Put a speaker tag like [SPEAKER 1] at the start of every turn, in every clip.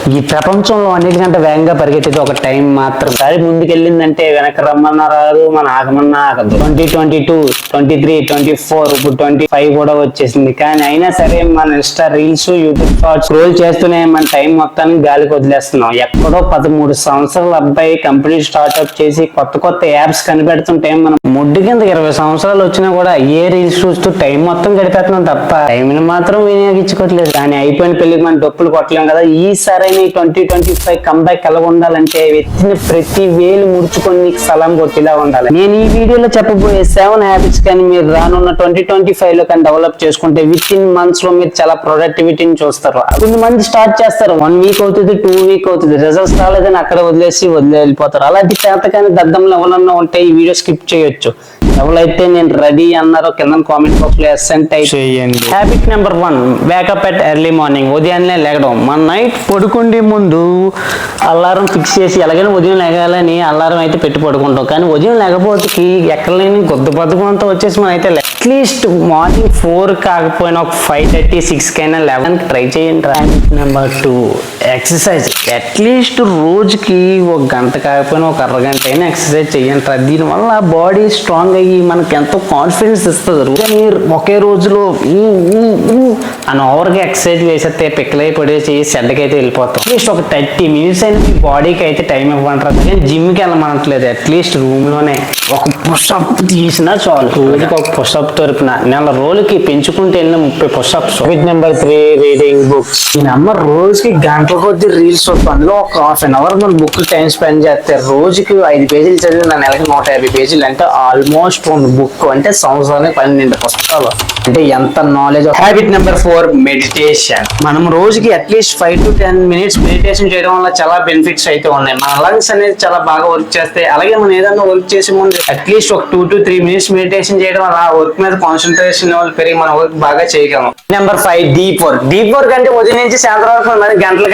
[SPEAKER 1] ఈ ప్రపంచంలో అన్నిటికంటే వేగంగా పరిగెత్తేది ఒక టైం మాత్రం. సారి ముందుకెళ్ళిందంటే వెనక్కి రమ్మన్నా రాదు, మన ఆగమన్నా ఆగదు. 2022, 23, 24 ఇప్పుడు 25 కూడా వచ్చేసింది. కానీ అయినా సరే మన insta reels, YouTube shorts scroll చేస్తూనే మన టైం మొత్తాన్ని గాలికి వదిలేస్తున్నాం. ఎక్కడో 13 సంవత్సరాల అబ్బాయి కంపెనీ స్టార్ట్అప్ చేసి కొత్త యాప్స్ కనిపెడుతుంటే మనం ముడ్డు కింద 20 సంవత్సరాలు వచ్చినా కూడా ఏ రీల్స్ చూస్తూ టైం మొత్తం గడిపేస్తున్నాం తప్ప టైంని మాత్రం వినియోగించుకోవట్లేదు. కానీ అయిపోయిన పెళ్లికి మనం డొప్పులు కొట్టలేం కదా. ఈసారి 2025 కంబ్యాక్ ఎలా ఉండాలంటే ఎత్తిన ప్రతి వేలు ముడుచుకొని నీకు సలాం కొట్టిలా ఉండాలి. నేను ఈ వీడియోలో చెప్పబోయే 7 హ్యాబిట్స్ కానీ మీరు రానున్న 2025 లో కానీ డెవలప్ చేసుకుంటే విత్ ఇన్ మంత్స్ లో మీరు చాలా ప్రొడక్టివిటీని చూస్తారు. కొంతమంది స్టార్ట్ చేస్తారు, 1 వీక్ అవుతుంది, 2 వీక్ అవుతుంది, రిజల్ట్స్ రాలేదని అక్కడ వదిలేసి వెళ్ళిపోతారు. అలాంటి చేత కానీ దద్దం ఎవరన్నా ఉంటే ఈ వీడియో స్కిప్ చేయొచ్చు. ఎవరైతే నేను రెడీ అన్నారో కింద కామెంట్ బాక్స్ లో ఎస్ఎన్ టైప్ చేయండి. Habit number 1, wake up at early morning. ఉదయాన్నే లేగడం. మన నైట్ పడుకుండే ముందు అలారం ఫిక్స్ చేసి ఎలాగైనా ఉదయం లేగాలని అలారం అయితే పెట్టి పడుకుంటాం. కానీ ఉదయం లేకపోతే ఎక్కడ లేని గుద్ద బతుకంతా వచ్చేసి మనం అయితే అట్లీస్ట్ మార్నింగ్ 4 కాకపోయినా ఒక 5:30, 6 కైనా 11 ట్రై చేయండి. Habit number 2, exercise. అట్లీస్ట్ రోజుకి ఒక గంట కాకపోయినా ఒక అరగంట అయినా ఎక్సర్సైజ్ చేయండి. దీనివల్ల బాడీ స్ట్రాంగ్ అయ్యి మనకి ఎంతో కాన్ఫిడెన్స్ ఇస్తుంది. ఒకే రోజులో అని ఓవర్గా ఎక్సర్సైజ్ వేసేస్తే పిక్కలై పడేసి సెడ్కి అయితే వెళ్ళిపోతాం. అట్లీస్ట్ ఒక 30 మినిట్స్ అయినా మీ బాడీకి అయితే టైం ఇవ్వంటారు. కానీ జిమ్కి వెళ్ళమనట్లేదు. అట్లీస్ట్ రూమ్ లోనే ఒక పుషప్ తీసినా చాలు. రోజుకి ఒక పుషప్ తరపున నెల రోజులకి పెంచుకుంటే వెళ్ళిన 30 push-ups. Habit number 3, reading books. నేను అమ్మ రోజుకి గంటల కొద్ది రీల్స్ వస్తుంది. అందులో ఒక ½ అన్ అవర్ మన బుక్ టైం స్పెండ్ చేస్తే రోజుకి 5 పేజీలు చదివి నా నెలకి 150 పేజీలు అంటే ఆల్మోస్ట్ బుక్ అంటే సంవత్సరానికి 12 పుస్తకాలు. అంటే ఎంత నాలెడ్జ్. Habit number 4, meditation. మనం రోజుకి అట్లీస్ట్ 5 to 10 మినిట్స్ మెడిటేషన్ చేయడం వల్ల చాలా బెనిఫిట్స్ అయితే ఉన్నాయి. మన లంగ్స్ అనేది చాలా బాగా వర్క్ చేస్తాయి. అలాగే మనం ఏదైనా వర్క్ చేసే ముందు అట్లీస్ట్ ఒక 2 to 3 మినిట్స్ మెడిటేషన్ చేయడం వల్ల ఆ వర్క్ మీద కాన్సన్ట్రేషన్ లెవెల్ పెరిగి మన వర్క్ బాగా చేయగలం. Number 5, deep work. Deep work అంటే ఉదయం నుంచి సాయంత్రం వరకు గంటలు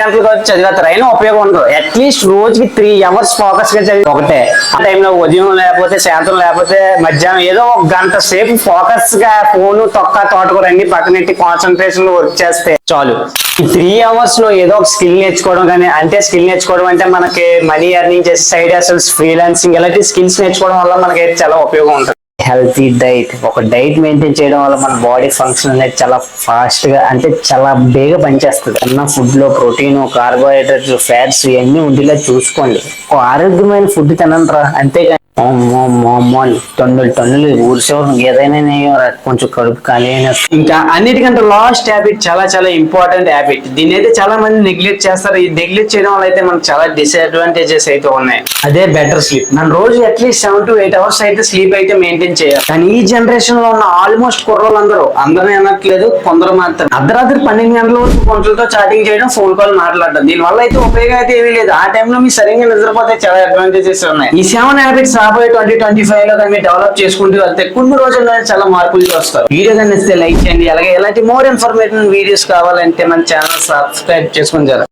[SPEAKER 1] చదివేస్తారు, అయినా ఉపయోగం ఉండదు. అట్లీస్ట్ రోజుకి 3 hours ఫోకస్ గా చదివి ఒకటే ఆ టైంలో ఉదయం లేకపోతే సాయంత్రం లేకపోతే మధ్యాహ్నం ఏదో ఒక గంట సేపు ఫోకస్ గా ఫోన్ తోటకూర అన్ని పక్కనెట్టి కాన్సన్ట్రేషన్ లో వర్క్ చేస్తే చాలు. ఈ 3 hours లో ఏదో ఒక స్కిల్ నేర్చుకోవడం కానీ, అంటే స్కిల్ నేర్చుకోవడం అంటే మనకి మనీ ఎర్నింగ్ చేసే సైడ్ హసల్స్, ఫ్రీలాన్సింగ్ ఇలాంటి స్కిల్స్ నేర్చుకోవడం వల్ల మనకి చాలా ఉపయోగం ఉంటుంది. Healthy diet. ఒక డైట్ మెయింటైన్ చేయడం వల్ల మన బాడీ ఫంక్షన్ అనేది చాలా ఫాస్ట్ గా అంటే చాలా బేగా పనిచేస్తుంది. అన్న ఫుడ్ లో ప్రోటీన్, కార్బోహైడ్రేట్స్, ఫ్యాట్స్ ఇవన్నీ ఉండేలా చూసుకోండి. ఒక ఆరోగ్యమైన ఫుడ్ తినండి రా, అంతేగాని టన్నులు ఊర్చేవారు ఏదైనా కొంచెం కడుపు ఖాళీ అయినా. ఇంకా అన్నిటికంటే లాస్ట్ హ్యాబిట్ చాలా ఇంపార్టెంట్ హ్యాబిట్. దీన్ని అయితే చాలా మంది నెగ్లెక్ట్ చేస్తారు. ఈ నెగ్లెక్ట్ చేయడం వల్ల అయితే మనకు చాలా డిసడ్వాంటేజెస్ అయితే ఉన్నాయి. అదే బెటర్ స్లీప్. మన రోజు అట్లీస్ట్ 7 to 8 hours అయితే స్లీప్ అయితే మెయింటైన్ చేయాలి. కానీ ఈ జనరేషన్ లో ఉన్న ఆల్మోస్ట్ కుర్రోళ్ళందరూ, అందరినీ అనట్లేదు, కొందరు మాత్రం అర్ధరాత్రి 12 గంటల వరకు కొంచెంతో చాటింగ్ చేయడం, ఫోన్ కాల్ మాట్లాడడం. దీని వల్ల అయితే ఉపయోగం అయితే ఏమీ లేదు. ఆ టైంలో మీరు సరిగ్గా నిద్రపోతే చాలా అడ్వాంటేజెస్ ఉన్నాయి. ఈ 7 హ్యాబిట్స్ రాబోయే 2025 లో కానీ డెవలప్ చేసుకుంటూ వెళ్తే కొన్ని రోజుల్లో చాలా మార్పులు వస్తారు. వీడియో కానీ ఇస్తే లైక్ చేయండి. అలాగే ఎలాంటి మోర్ ఇన్ఫర్మేటివ్ వీడియోస్ కావాలంటే మన ఛానల్ సబ్స్క్రైబ్ చేసుకుని